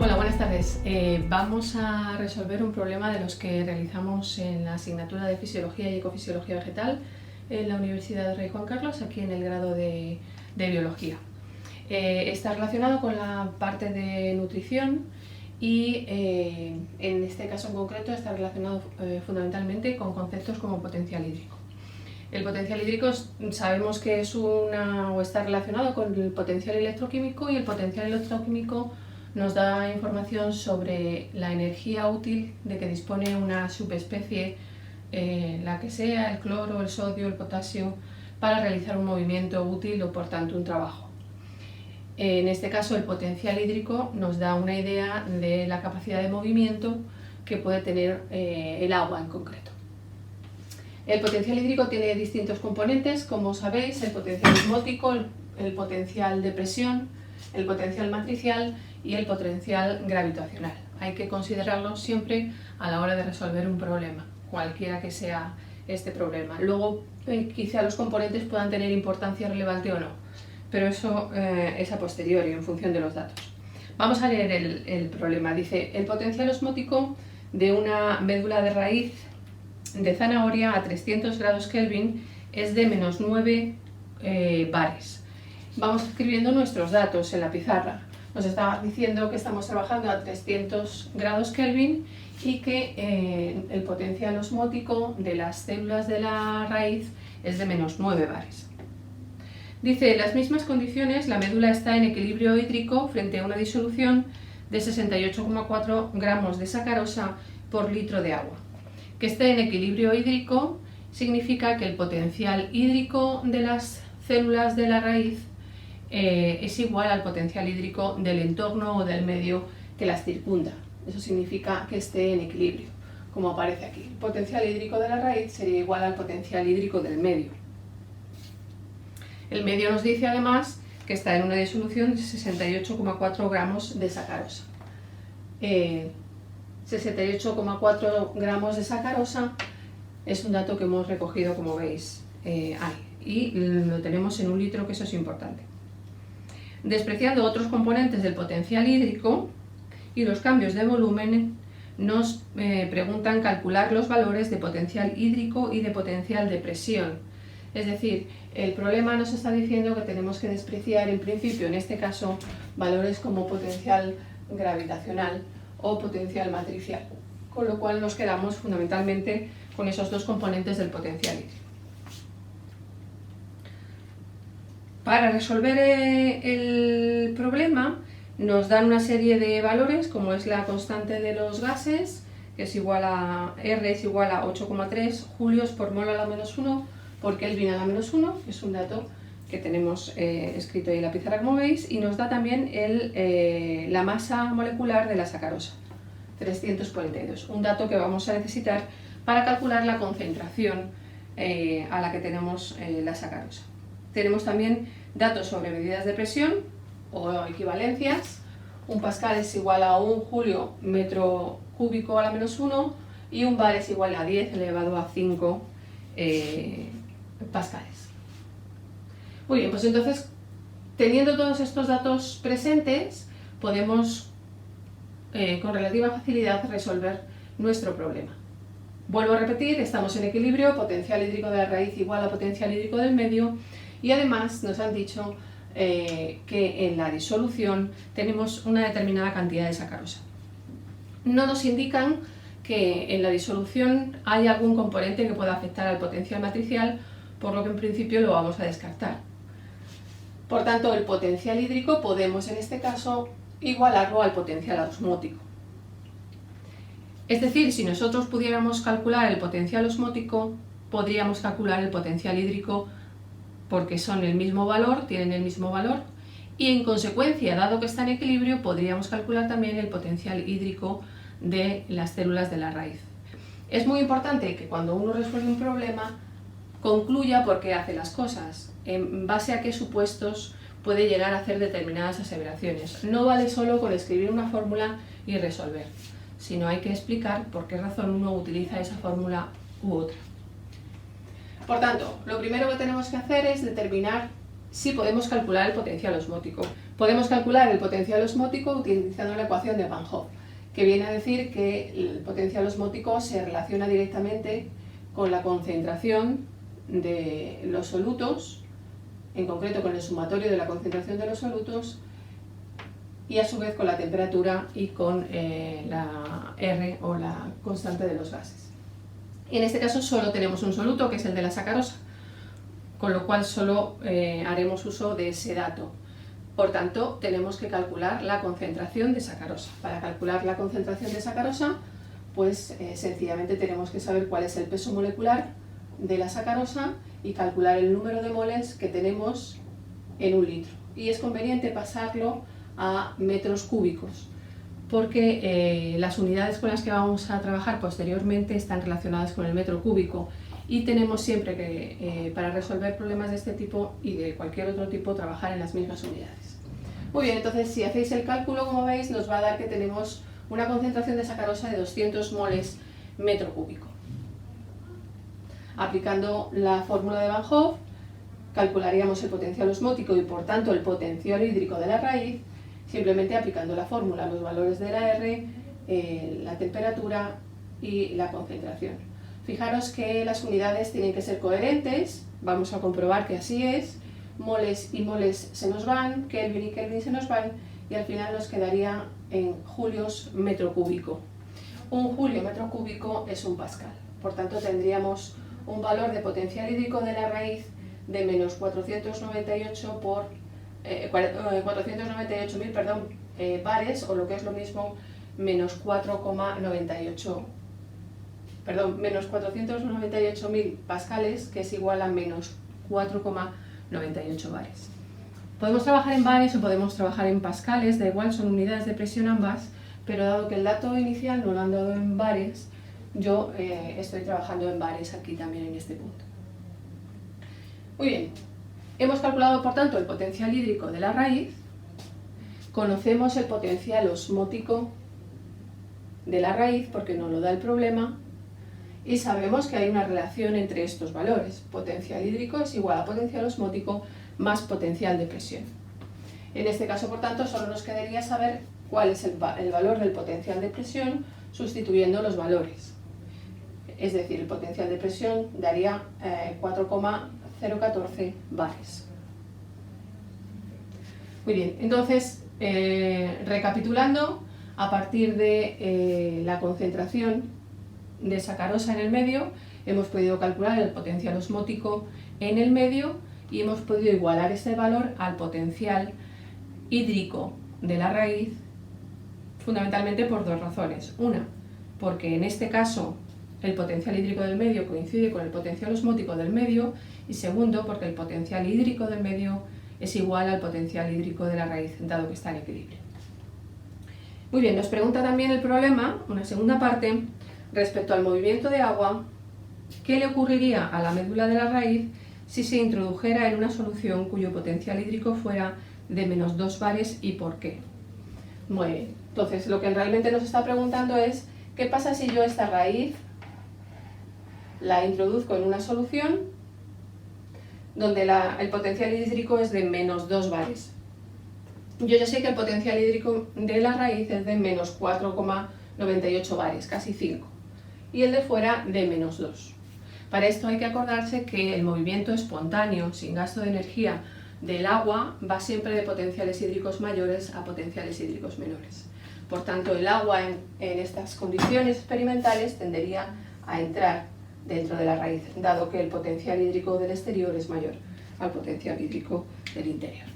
Hola, buenas tardes. Vamos a resolver un problema de los que realizamos en la asignatura de Fisiología y Ecofisiología Vegetal en la Universidad Rey Juan Carlos, aquí en el grado de Biología. Está relacionado con la parte de nutrición y en este caso en concreto está relacionado fundamentalmente con conceptos como potencial hídrico. El potencial hídrico sabemos que es está relacionado con el potencial electroquímico, y el potencial electroquímico nos da información sobre la energía útil de que dispone una subespecie, la que sea, el cloro, el sodio, el potasio, para realizar un movimiento útil o por tanto un trabajo. En este caso el potencial hídrico nos da una idea de la capacidad de movimiento que puede tener el agua en concreto. El potencial hídrico tiene distintos componentes, como sabéis: el potencial osmótico, el potencial de presión, el potencial matricial y el potencial gravitacional. Hay que considerarlos siempre a la hora de resolver un problema, cualquiera que sea este problema. Luego quizá los componentes puedan tener importancia relevante o no, pero eso es a posteriori, en función de los datos. Vamos a leer el problema. Dice: el potencial osmótico de una médula de raíz de zanahoria a 300 grados Kelvin es de menos 9 bares. Vamos escribiendo nuestros datos en la pizarra. Nos está diciendo que estamos trabajando a 300 grados Kelvin y que el potencial osmótico de las células de la raíz es de menos 9 bares. Dice: en las mismas condiciones la médula está en equilibrio hídrico frente a una disolución de 68,4 gramos de sacarosa por litro de agua. Que esté en equilibrio hídrico significa que el potencial hídrico de las células de la raíz es igual al potencial hídrico del entorno o del medio que las circunda. Eso significa que esté en equilibrio, como aparece aquí. El potencial hídrico de la raíz sería igual al potencial hídrico del medio. El medio nos dice además que está en una disolución de 68,4 gramos de sacarosa. 68,4 gramos de sacarosa es un dato que hemos recogido, como veis, ahí, y lo tenemos en un litro, que eso es importante. Despreciando otros componentes del potencial hídrico y los cambios de volumen, nos preguntan calcular los valores de potencial hídrico y de potencial de presión. Es decir, el problema nos está diciendo que tenemos que despreciar, en principio, en este caso, valores como potencial gravitacional o potencial matricial, con lo cual nos quedamos fundamentalmente con esos dos componentes del potencial hídrico. Para resolver el problema nos dan una serie de valores, como es la constante de los gases, que es igual a R es igual a 8,3 julios por mol a la menos 1 por Kelvin a la menos 1, que es un dato que tenemos escrito ahí en la pizarra, como veis, y nos da también la masa molecular de la sacarosa, 342, un dato que vamos a necesitar para calcular la concentración a la que tenemos la sacarosa. Tenemos también datos sobre medidas de presión o equivalencias. Un pascal es igual a 1 julio metro cúbico a la menos 1 y un bar es igual a 10 elevado a 5 pascales. Muy bien, pues entonces, teniendo todos estos datos presentes, podemos con relativa facilidad resolver nuestro problema. Vuelvo a repetir: estamos en equilibrio, potencial hídrico de la raíz igual a potencial hídrico del medio, y además nos han dicho que en la disolución tenemos una determinada cantidad de sacarosa. No nos indican que en la disolución hay algún componente que pueda afectar al potencial matricial, por lo que en principio lo vamos a descartar. Por tanto, el potencial hídrico podemos en este caso igualarlo al potencial osmótico. Es decir, si nosotros pudiéramos calcular el potencial osmótico, podríamos calcular el potencial hídrico, porque son el mismo valor, tienen el mismo valor, y en consecuencia, dado que está en equilibrio, podríamos calcular también el potencial hídrico de las células de la raíz. Es muy importante que cuando uno resuelve un problema concluya por qué hace las cosas, en base a qué supuestos puede llegar a hacer determinadas aseveraciones. No vale solo con escribir una fórmula y resolver, sino hay que explicar por qué razón uno utiliza esa fórmula u otra. Por tanto, lo primero que tenemos que hacer es determinar si podemos calcular el potencial osmótico. Podemos calcular el potencial osmótico utilizando la ecuación de Van Hoff, que viene a decir que el potencial osmótico se relaciona directamente con la concentración de los solutos, en concreto con el sumatorio de la concentración de los solutos, y a su vez con la temperatura y con la R o la constante de los gases. Y en este caso solo tenemos un soluto, que es el de la sacarosa, con lo cual solo haremos uso de ese dato. Por tanto, tenemos que calcular la concentración de sacarosa. Para calcular la concentración de sacarosa, pues sencillamente tenemos que saber cuál es el peso molecular de la sacarosa y calcular el número de moles que tenemos en un litro. Y es conveniente pasarlo a metros cúbicos, porque las unidades con las que vamos a trabajar posteriormente están relacionadas con el metro cúbico y tenemos siempre que, para resolver problemas de este tipo y de cualquier otro tipo, trabajar en las mismas unidades. Muy bien, entonces si hacéis el cálculo, como veis, nos va a dar que tenemos una concentración de sacarosa de 200 moles metro cúbico. Aplicando la fórmula de Van Hoff, calcularíamos el potencial osmótico y por tanto el potencial hídrico de la raíz, simplemente aplicando la fórmula, los valores de la R, la temperatura y la concentración. Fijaros que las unidades tienen que ser coherentes, vamos a comprobar que así es, moles y moles se nos van, Kelvin y Kelvin se nos van, y al final nos quedaría en julios metro cúbico. Un julio metro cúbico es un pascal, por tanto tendríamos un valor de potencial hídrico de la raíz de menos 498 por 498.000 bares, o lo que es lo mismo, menos 498.000 pascales, que es igual a menos 4,98 bares. Podemos trabajar en bares o podemos trabajar en pascales, da igual, son unidades de presión ambas, pero dado que el dato inicial no lo han dado en bares, yo estoy trabajando en bares aquí también en este punto. Muy bien, hemos calculado por tanto el potencial hídrico de la raíz, conocemos el potencial osmótico de la raíz porque nos lo da el problema y sabemos que hay una relación entre estos valores. Potencial hídrico es igual a potencial osmótico más potencial de presión. En este caso, por tanto, solo nos quedaría saber cuál es el valor del potencial de presión sustituyendo los valores. Es decir, el potencial de presión daría 4,014 bares. Muy bien, entonces, recapitulando, a partir de la concentración de sacarosa en el medio, hemos podido calcular el potencial osmótico en el medio y hemos podido igualar este valor al potencial hídrico de la raíz, fundamentalmente por dos razones. Una, porque en este caso el potencial hídrico del medio coincide con el potencial osmótico del medio, y segundo, porque el potencial hídrico del medio es igual al potencial hídrico de la raíz, dado que está en equilibrio. Muy bien, nos pregunta también el problema, una segunda parte, respecto al movimiento de agua, ¿qué le ocurriría a la médula de la raíz si se introdujera en una solución cuyo potencial hídrico fuera de menos 2 bares y por qué? Muy bien, entonces lo que realmente nos está preguntando es ¿qué pasa si yo esta raíz la introduzco en una solución donde el potencial hídrico es de menos 2 bares? Yo ya sé que el potencial hídrico de la raíz es de menos 4,98 bares, casi 5, y el de fuera de menos 2. Para esto hay que acordarse que el movimiento espontáneo, sin gasto de energía, del agua va siempre de potenciales hídricos mayores a potenciales hídricos menores. Por tanto, el agua en estas condiciones experimentales tendería a entrar dentro de la raíz, dado que el potencial hídrico del exterior es mayor al potencial hídrico del interior.